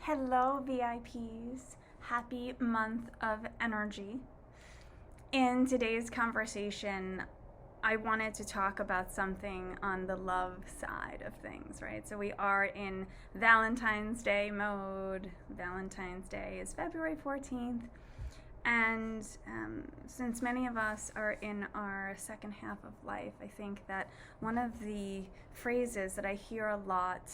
Hello, VIPs. Happy month of energy. In today's conversation, I wanted to talk about something on the love side of things, right? So we are in Valentine's Day mode. Valentine's Day is February 14th. And since many of us are in our second half of life, I think that one of the phrases that I hear a lot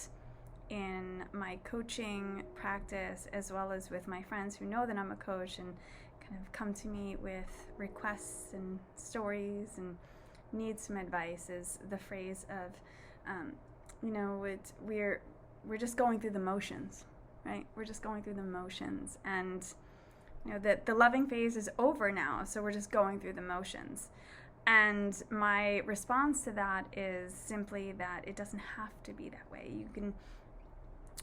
in my coaching practice, as well as with my friends who know that I'm a coach and kind of come to me with requests and stories and need some advice, is the phrase of, we're just going through the motions, right? We're just going through the motions, and the loving phase is over now, so we're just going through the motions. And my response to that is simply that it doesn't have to be that way.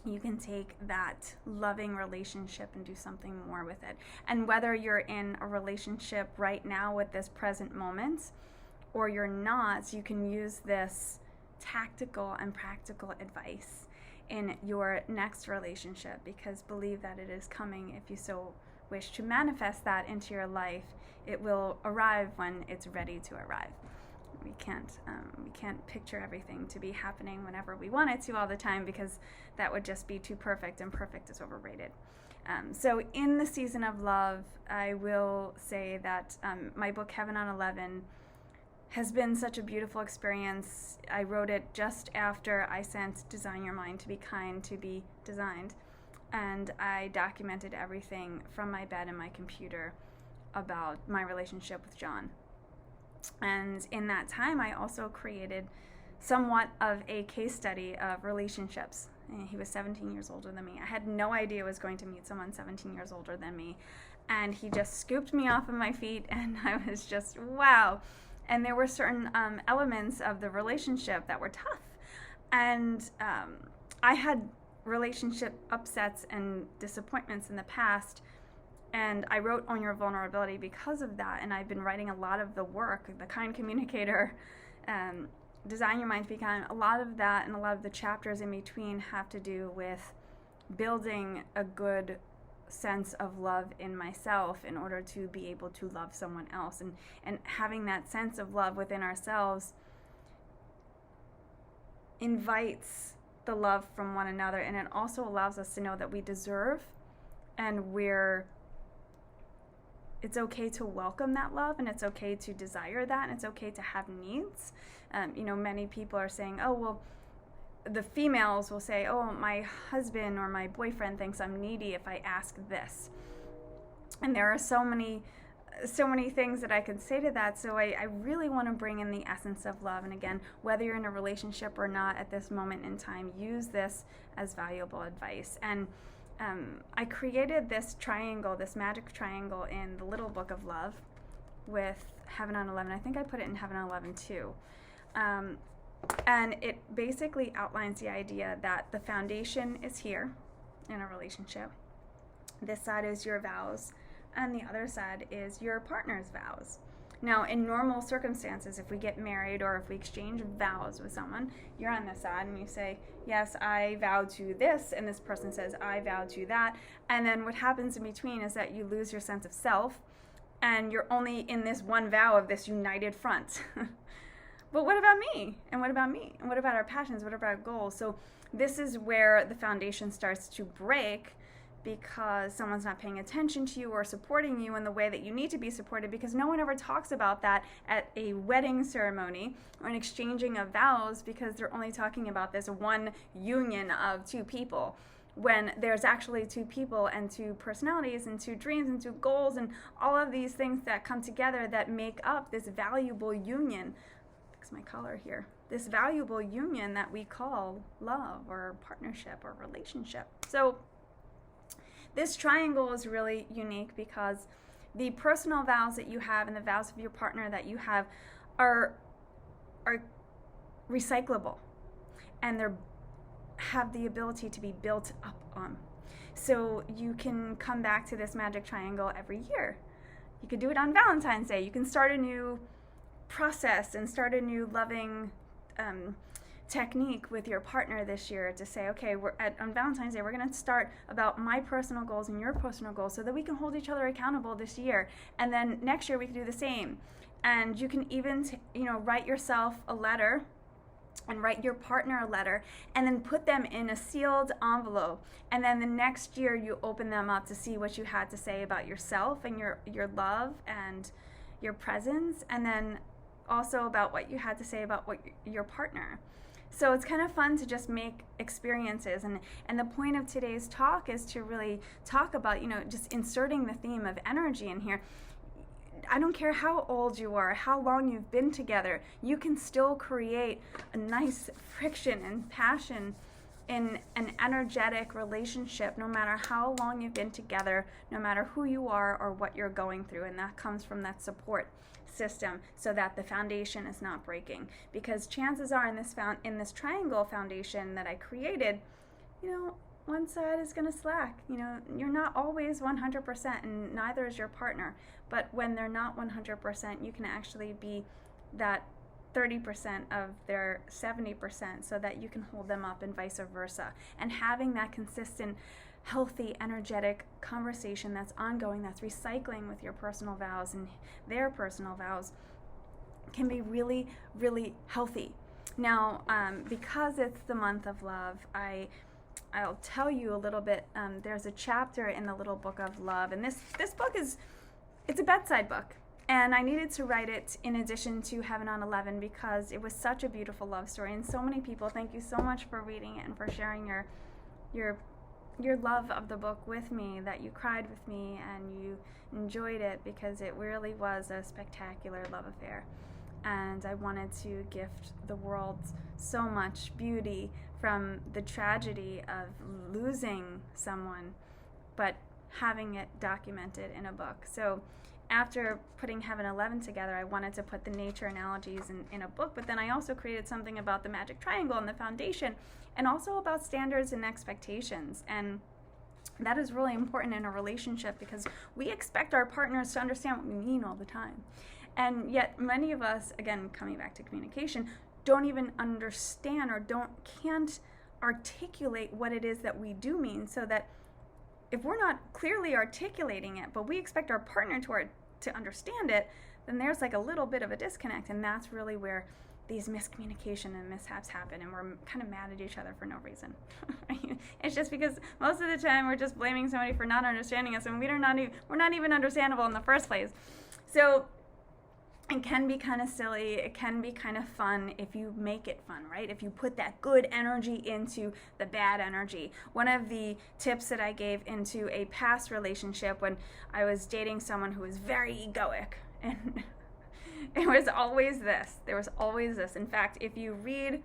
You can take that loving relationship and do something more with it. And whether you're in a relationship right now with this present moment or you're not, you can use this tactical and practical advice in your next relationship, because believe that it is coming. If you so wish to manifest that into your life, it will arrive when it's ready to arrive. We can't picture everything to be happening whenever we want it to all the time, because that would just be too perfect, and perfect is overrated. So in the season of love, I will say that my book, Heaven on 11, has been such a beautiful experience. I wrote it just after I sent Design Your Mind to Be Kind to be designed. And I documented everything from my bed and my computer about my relationship with John. And in that time, I also created somewhat of a case study of relationships. He was 17 years older than me. I had no idea I was going to meet someone 17 years older than me. And he just scooped me off of my feet, and I was just, wow. And there were certain elements of the relationship that were tough. And I had relationship upsets and disappointments in the past. And I wrote Own Your Vulnerability because of that. And I've been writing a lot of the work, The Kind Communicator, Design Your Mind to Be Kind. A lot of that and a lot of the chapters in between have to do with building a good sense of love in myself in order to be able to love someone else. And having that sense of love within ourselves invites the love from one another. And it also allows us to know that we deserve, and it's okay to welcome that love, and it's okay to desire that, and it's okay to have needs. Many people are saying, oh, well, the females will say, oh, my husband or my boyfriend thinks I'm needy if I ask this. And there are so many things that I could say to that. So I really want to bring in the essence of love. And again, whether you're in a relationship or not at this moment in time, use this as valuable advice. And I created this triangle, this magic triangle, in the Little Book of Love with Heaven on 11. I think I put it in Heaven on 11 too. And it basically outlines the idea that the foundation is here in a relationship. This side is your vows, and the other side is your partner's vows. Now, in normal circumstances, if we get married or if we exchange vows with someone, you're on this side and you say, yes, I vow to this, and this person says, I vow to that. And then what happens in between is that you lose your sense of self, and you're only in this one vow of this united front. But what about me? And what about me? And what about our passions? What about our goals? So this is where the foundation starts to break, because someone's not paying attention to you or supporting you in the way that you need to be supported, because no one ever talks about that at a wedding ceremony or an exchanging of vows, because they're only talking about this one union of two people, when there's actually two people and two personalities and two dreams and two goals and all of these things that come together that make up this valuable union. Fix my collar here. This valuable union that we call love or partnership or relationship. So this triangle is really unique because the personal vows that you have and the vows of your partner that you have are recyclable, and they have the ability to be built up on. So you can come back to this magic triangle every year. You could do it on Valentine's Day. You can start a new process and start a new loving technique with your partner this year to say, okay, on Valentine's Day, we're going to start about my personal goals and your personal goals so that we can hold each other accountable this year. And then next year we can do the same. And you can even, write yourself a letter and write your partner a letter and then put them in a sealed envelope. And then the next year you open them up to see what you had to say about yourself and your love and your presence, and then also about what you had to say about your partner. So it's kind of fun to just make experiences, and the point of today's talk is to really talk about, just inserting the theme of energy in here. I don't care how old you are, how long you've been together, you can still create a nice friction and passion in an energetic relationship, no matter how long you've been together, no matter who you are or what you're going through. And that comes from that support system so that the foundation is not breaking. Because chances are in this triangle foundation that I created, one side is going to slack. You're not always 100%, and neither is your partner. But when they're not 100%, you can actually be that 30% of their 70% so that you can hold them up, and vice versa. And having that consistent, healthy, energetic conversation that's ongoing, that's recycling with your personal vows and their personal vows, can be really, really healthy. Now, because it's the month of love, I'll tell you a little bit. There's a chapter in the little book of love, and this book it's a bedside book, and I needed to write it in addition to Heaven on 11 because it was such a beautiful love story, and so many people, thank you so much for reading it and for sharing your love of the book with me, that you cried with me and you enjoyed it, because it really was a spectacular love affair. And I wanted to gift the world so much beauty from the tragedy of losing someone, but having it documented in a book. So after putting Heaven 11 together, I wanted to put the nature analogies in a book, but then I also created something about the magic triangle and the foundation, and also about standards and expectations. And that is really important in a relationship because we expect our partners to understand what we mean all the time. And yet many of us, again, coming back to communication, don't even understand or can't articulate what it is that we do mean, so that if we're not clearly articulating it, but we expect our partner to understand it, then there's like a little bit of a disconnect, and that's really where these miscommunication and mishaps happen, and we're kind of mad at each other for no reason. It's just because most of the time we're just blaming somebody for not understanding us, and we're not even understandable in the first place. So it can be kind of silly, it can be kind of fun if you make it fun, right? If you put that good energy into the bad energy. One of the tips that I gave into a past relationship when I was dating someone who was very egoic, and it was always this. There was always this. In fact, if you read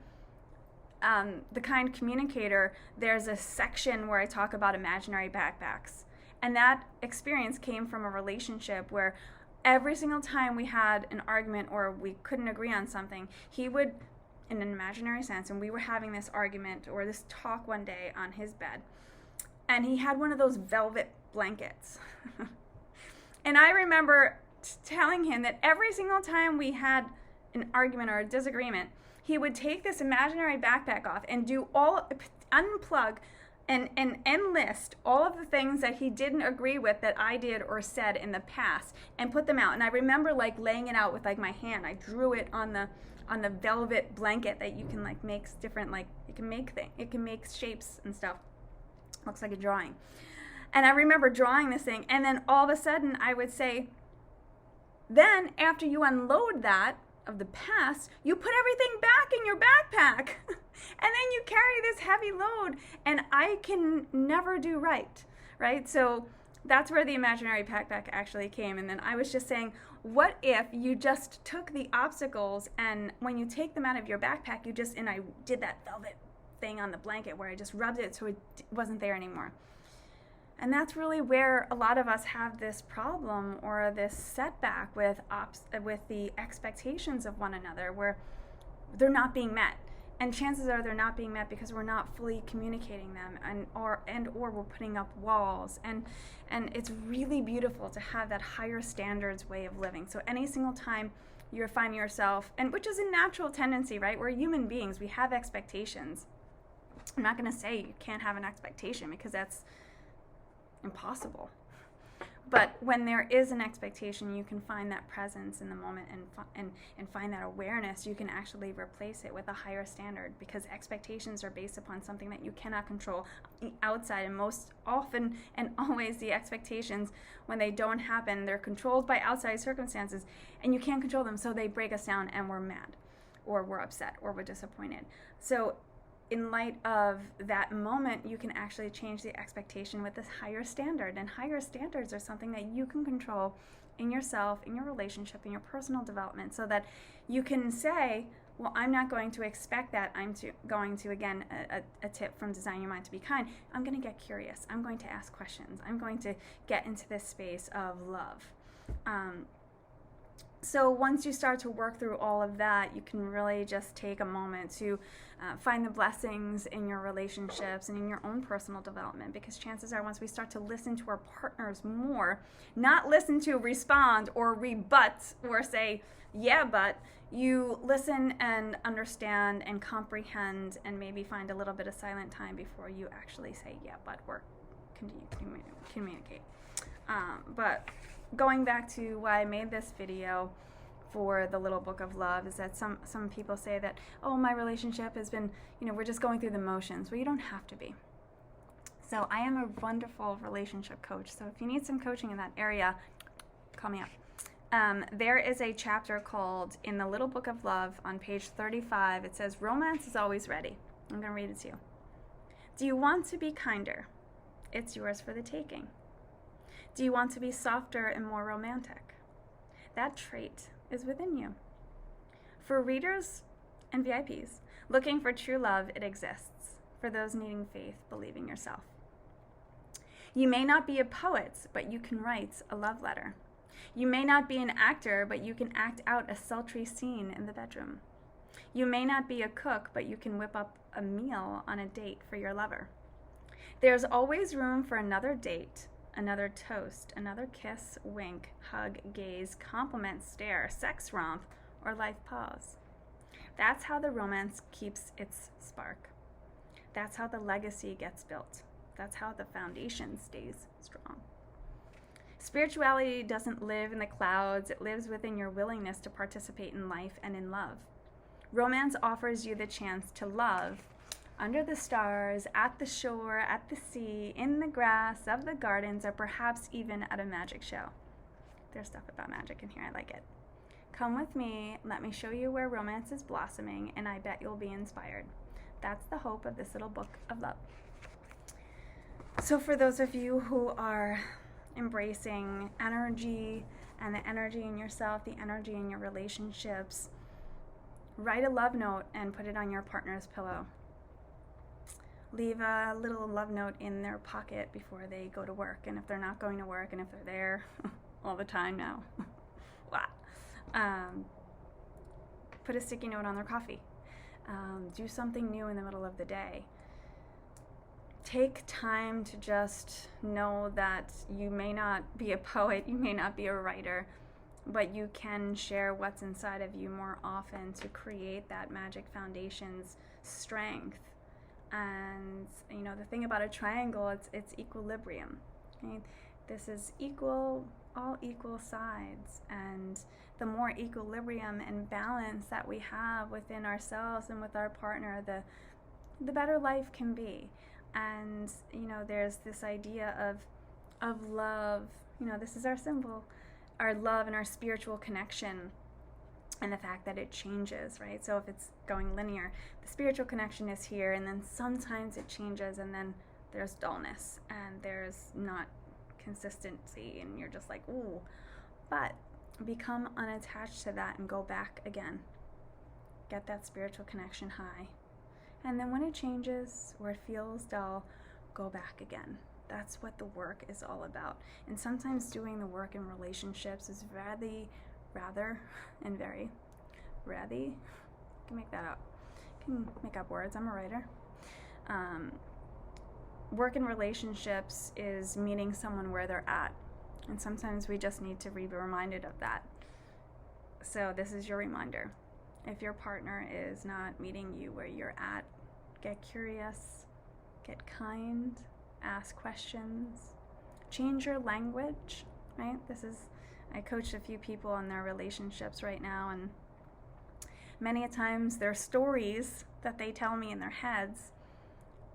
The Kind Communicator, there's a section where I talk about imaginary backpacks. And that experience came from a relationship where every single time we had an argument or we couldn't agree on something, he would, in an imaginary sense, and we were having this argument or this talk one day on his bed, and he had one of those velvet blankets. And I remember telling him that every single time we had an argument or a disagreement, he would take this imaginary backpack off and unplug and enlist all of the things that he didn't agree with that I did or said in the past, and put them out. And I remember laying it out with my hand. I drew it on the velvet blanket that you can make different, it can make shapes and stuff. Looks like a drawing. And I remember drawing this thing, and then all of a sudden I would say, then after you unload that of the past, you put everything back in your backpack. And then you carry this heavy load, and I can never do right? So that's where the imaginary backpack actually came. And then I was just saying, what if you just took the obstacles, and when you take them out of your backpack, and I did that velvet thing on the blanket where I just rubbed it so it wasn't there anymore. And that's really where a lot of us have this problem or this setback with the expectations of one another, where they're not being met. And chances are they're not being met because we're not fully communicating them, or we're putting up walls. And it's really beautiful to have that higher standards way of living. So any single time you're finding yourself, and which is a natural tendency, right? We're human beings. We have expectations. I'm not going to say you can't have an expectation because that's impossible. But when there is an expectation, you can find that presence in the moment and find that awareness. You can actually replace it with a higher standard, because expectations are based upon something that you cannot control outside. And most often and always, the expectations, when they don't happen, they're controlled by outside circumstances, and you can't control them. So they break us down, and we're mad, or we're upset, or we're disappointed. So in light of that moment, you can actually change the expectation with this higher standard. And higher standards are something that you can control in yourself, in your relationship, in your personal development, so that you can say, well, I'm not going to expect that. I'm going to, again, a tip from Design Your Mind to Be Kind, I'm going to get curious. I'm going to ask questions. I'm going to get into this space of love. So once you start to work through all of that, you can really just take a moment to find the blessings in your relationships and in your own personal development, because chances are, once we start to listen to our partners more, not listen to respond or rebut or say, yeah, but you listen and understand and comprehend, and maybe find a little bit of silent time before you actually say, yeah, but, or continue to communicate. But going back to why I made this video for the Little Book of Love is that some people say that, oh, my relationship has been, we're just going through the motions. Well, you don't have to be. So I am a wonderful relationship coach. So if you need some coaching in that area, call me up. There is a chapter called, in the Little Book of Love, on page 35, it says, romance is always ready. I'm going to read it to you. Do you want to be kinder? It's yours for the taking. Do you want to be softer and more romantic? That trait is within you. For readers and VIPs looking for true love, it exists. For those needing faith, believing yourself. You may not be a poet, but you can write a love letter. You may not be an actor, but you can act out a sultry scene in the bedroom. You may not be a cook, but you can whip up a meal on a date for your lover. There's always room for another date, another toast, another kiss, wink, hug, gaze, compliment, stare, sex romp, or life pause. That's how the romance keeps its spark. That's how the legacy gets built. That's how the foundation stays strong. Spirituality doesn't live in the clouds. It lives within your willingness to participate in life and in love. Romance offers you the chance to love under the stars, at the shore, at the sea, in the grass of the gardens, or perhaps even at a magic show. There's stuff about magic in here. I like it. Come with me. Let me show you where romance is blossoming, and I bet you'll be inspired. That's the hope of this little book of love. So for those of you who are embracing energy and the energy in yourself, the energy in your relationships, write a love note and put it on your partner's pillow. Leave a little love note in their pocket before they go to work. And if they're not going to work, and if they're there all the time now, put a sticky note on their coffee. Do something new in the middle of the day. Take time to just know that you may not be a poet, you may not be a writer, but you can share what's inside of you more often to create that magic foundation's strength. And the thing about a triangle, it's equilibrium. Okay? This is equal, all equal sides, and the more equilibrium and balance that we have within ourselves and with our partner, the better life can be. And there's this idea of love. This is our symbol, our love and our spiritual connection. And the fact that it changes, right? So if it's going linear, the spiritual connection is here, and then sometimes it changes, and then there's dullness, and there's not consistency, and you're just like, ooh. But become unattached to that and go back again. Get that spiritual connection high. And then when it changes or it feels dull, go back again. That's what the work is all about. And sometimes doing the work in relationships is very, can make that up. Can make up words. I'm a writer. Work in relationships is meeting someone where they're at. And sometimes we just need to be reminded of that. So this is your reminder. If your partner is not meeting you where you're at, get curious, get kind, ask questions, change your language, right? I coached a few people in their relationships right now, and many a times their stories that they tell me in their heads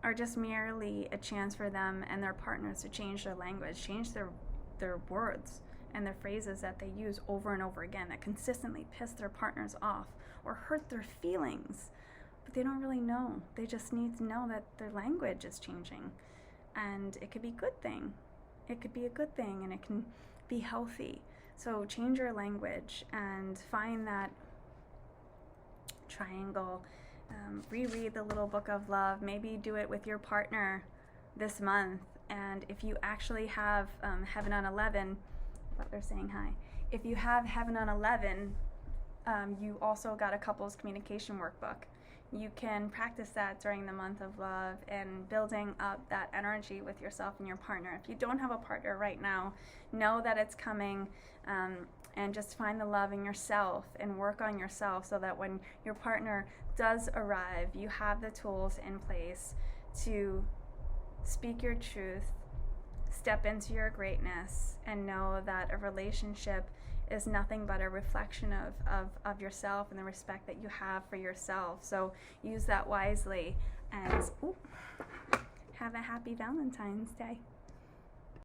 are just merely a chance for them and their partners to change their language, change their words and their phrases that they use over and over again that consistently piss their partners off or hurt their feelings. But they don't really know. They just need to know that their language is changing. And it could be a good thing. It could be a good thing, and it can be healthy. So change your language and find that triangle. Reread the little book of love. Maybe do it with your partner this month. And if you actually have Heaven on 11, they're saying hi. If you have Heaven on 11, you also got a couples communication workbook. You can practice that during the month of love and building up that energy with yourself and your partner. If you don't have a partner right now, know that it's coming, and just find the love in yourself and work on yourself so that when your partner does arrive, you have the tools in place to speak your truth, step into your greatness, and know that a relationship is nothing but a reflection of yourself and the respect that you have for yourself. So use that wisely, and have a happy Valentine's Day.